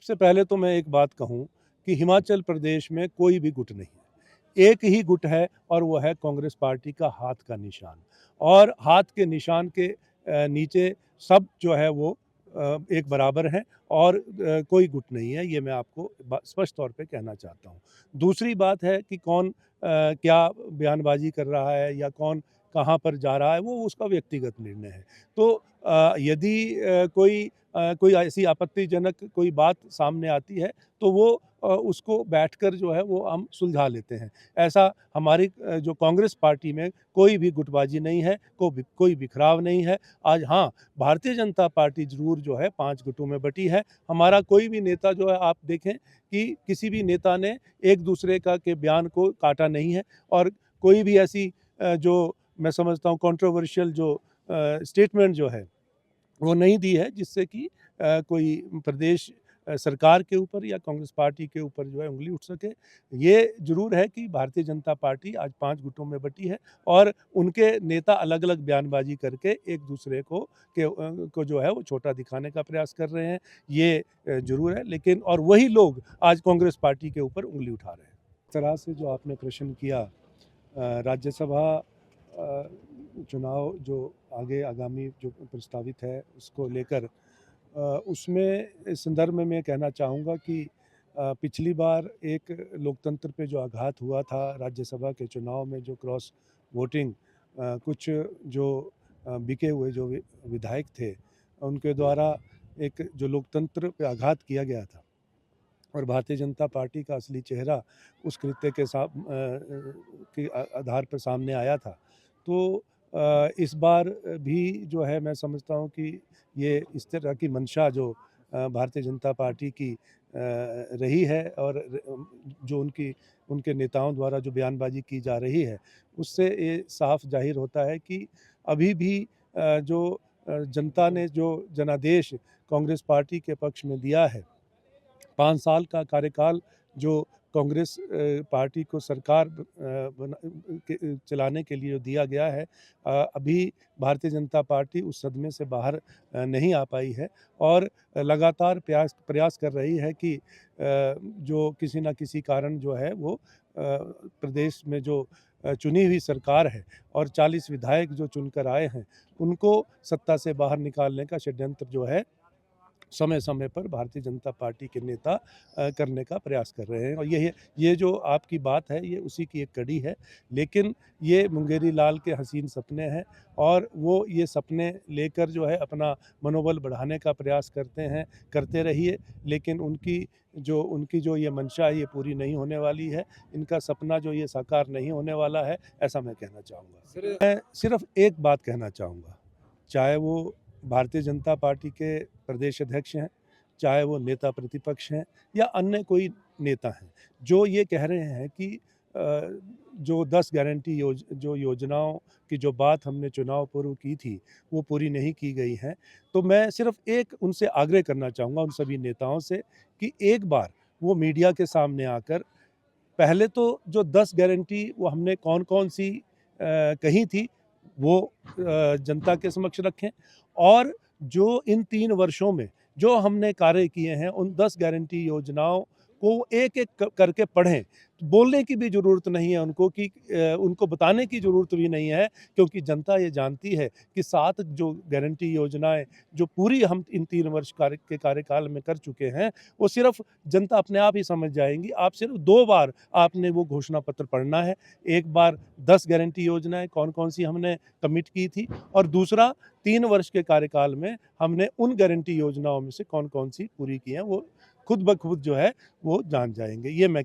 सबसे पहले तो मैं एक बात कहूँ कि हिमाचल प्रदेश में कोई भी गुट नहीं है। एक ही गुट है और वो है कांग्रेस पार्टी का हाथ का निशान। और हाथ के निशान के नीचे सब जो है वो एक बराबर हैं और कोई गुट नहीं है, ये मैं आपको स्पष्ट तौर पे कहना चाहता हूँ। दूसरी बात है कि कौन क्या बयानबाजी कर रहा है या कौन कहाँ पर जा रहा है, वो उसका व्यक्तिगत निर्णय है। तो यदि कोई ऐसी आपत्तिजनक कोई बात सामने आती है तो वो उसको बैठकर जो है वो हम सुलझा लेते हैं। ऐसा हमारी जो कांग्रेस पार्टी में कोई भी गुटबाजी नहीं है, कोई बिखराव नहीं है। आज हाँ, भारतीय जनता पार्टी ज़रूर जो है 5 गुटों में बँटी है। हमारा कोई भी नेता जो है आप देखें कि किसी भी नेता ने एक-दूसरे के बयान को काटा नहीं है और कोई भी ऐसी जो मैं समझता हूँ कंट्रोवर्शियल जो स्टेटमेंट जो है वो नहीं दी है जिससे कि कोई प्रदेश सरकार के ऊपर या कांग्रेस पार्टी के ऊपर जो है उँगली उठ सके। ये ज़रूर है कि भारतीय जनता पार्टी आज 5 गुटों में बँटी है और उनके नेता अलग-अलग बयानबाजी करके एक-दूसरे को जो है वो छोटा दिखाने का प्रयास कर रहे हैं। ये ज़रूर है, लेकिन और वही लोग आज कांग्रेस पार्टी के ऊपर उँगली उठा रहे हैं। इस तरह से जो आपने प्रश्न किया राज्यसभा चुनाव जो आगे आगामी जो प्रस्तावित है उसको लेकर उसमें इस संदर्भ में मैं कहना चाहूँगा कि पिछली बार एक लोकतंत्र पे जो आघात हुआ था राज्यसभा के चुनाव में जो क्रॉस वोटिंग कुछ जो बिके हुए जो विधायक थे उनके द्वारा एक जो लोकतंत्र पे आघात किया गया था और भारतीय जनता पार्टी का असली चेहरा उस कृत्य के आधार पर सामने आया था। तो इस बार भी जो है मैं समझता हूँ कि ये इस तरह की मंशा जो भारतीय जनता पार्टी की रही है और जो उनके नेताओं द्वारा जो बयानबाजी की जा रही है, उससे ये साफ ज़ाहिर होता है कि अभी भी जनता ने जो जनादेश कांग्रेस पार्टी के पक्ष में दिया है, 5 साल का कार्यकाल जो कांग्रेस पार्टी को सरकार चलाने के लिए दिया गया है, अभी भारतीय जनता पार्टी उस सदमे से बाहर नहीं आ पाई है और लगातार प्रयास कर रही है कि जो किसी न किसी कारण जो है वो प्रदेश में जो चुनी हुई सरकार है और 40 विधायक जो चुनकर आए हैं, उनको सत्ता से बाहर निकालने का षड्यंत्र जो है समय-समय पर भारतीय जनता पार्टी के नेता करने का प्रयास कर रहे हैं और ये जो आपकी बात है ये उसी की एक कड़ी है। लेकिन ये मुंगेरी लाल के हसीन सपने हैं और वो ये सपने लेकर जो है अपना मनोबल बढ़ाने का प्रयास करते हैं, करते रहिए। लेकिन उनकी जो ये मंशा है ये पूरी नहीं होने वाली है। इनका सपना जो ये साकार नहीं होने वाला है, ऐसा मैं कहना चाहूँगा। मैं सिर्फ़ एक बात कहना चाहूँगा, चाहे वो भारतीय जनता पार्टी के प्रदेश अध्यक्ष हैं, चाहे वो नेता प्रतिपक्ष हैं या अन्य कोई नेता हैं, जो ये कह रहे हैं कि जो 10 गारंटी योजनाओं की जो बात हमने चुनाव पूर्व की थी, वो पूरी नहीं की गई हैं। तो मैं सिर्फ़ एक उनसे आग्रह करना चाहूँगा उन सभी नेताओं से कि एक बार वो मीडिया के सामने आकर पहले तो जो 10 गारंटी वो हमने कौन-कौन सी कही थी, वो जनता के समक्ष रखें और जो इन 3 वर्षों में जो हमने कार्य किए हैं, उन 10 गारंटी योजनाओं को एक-एक करके पढ़ें। बोलने की भी ज़रूरत नहीं है उनको कि उनको बताने की ज़रूरत भी नहीं है क्योंकि जनता ये जानती है कि 7 जो गारंटी योजनाएँ जो पूरी हम इन 3 वर्ष के कार्यकाल में कर चुके हैं, वो सिर्फ़ जनता अपने आप ही समझ जाएँगी। आप सिर्फ़ 2 बार आपने वो घोषणा पत्र पढ़ना है। एक बार 10 गारंटी योजनाएँ कौन-कौन सी हमने कमिट की थी और दूसरा 3 वर्ष के कार्यकाल में हमने उन गारंटी योजनाओं में से कौन-कौन सी पूरी की हैं, वो खुद ब खुद जो है वो जान जाएँगे। ये मैं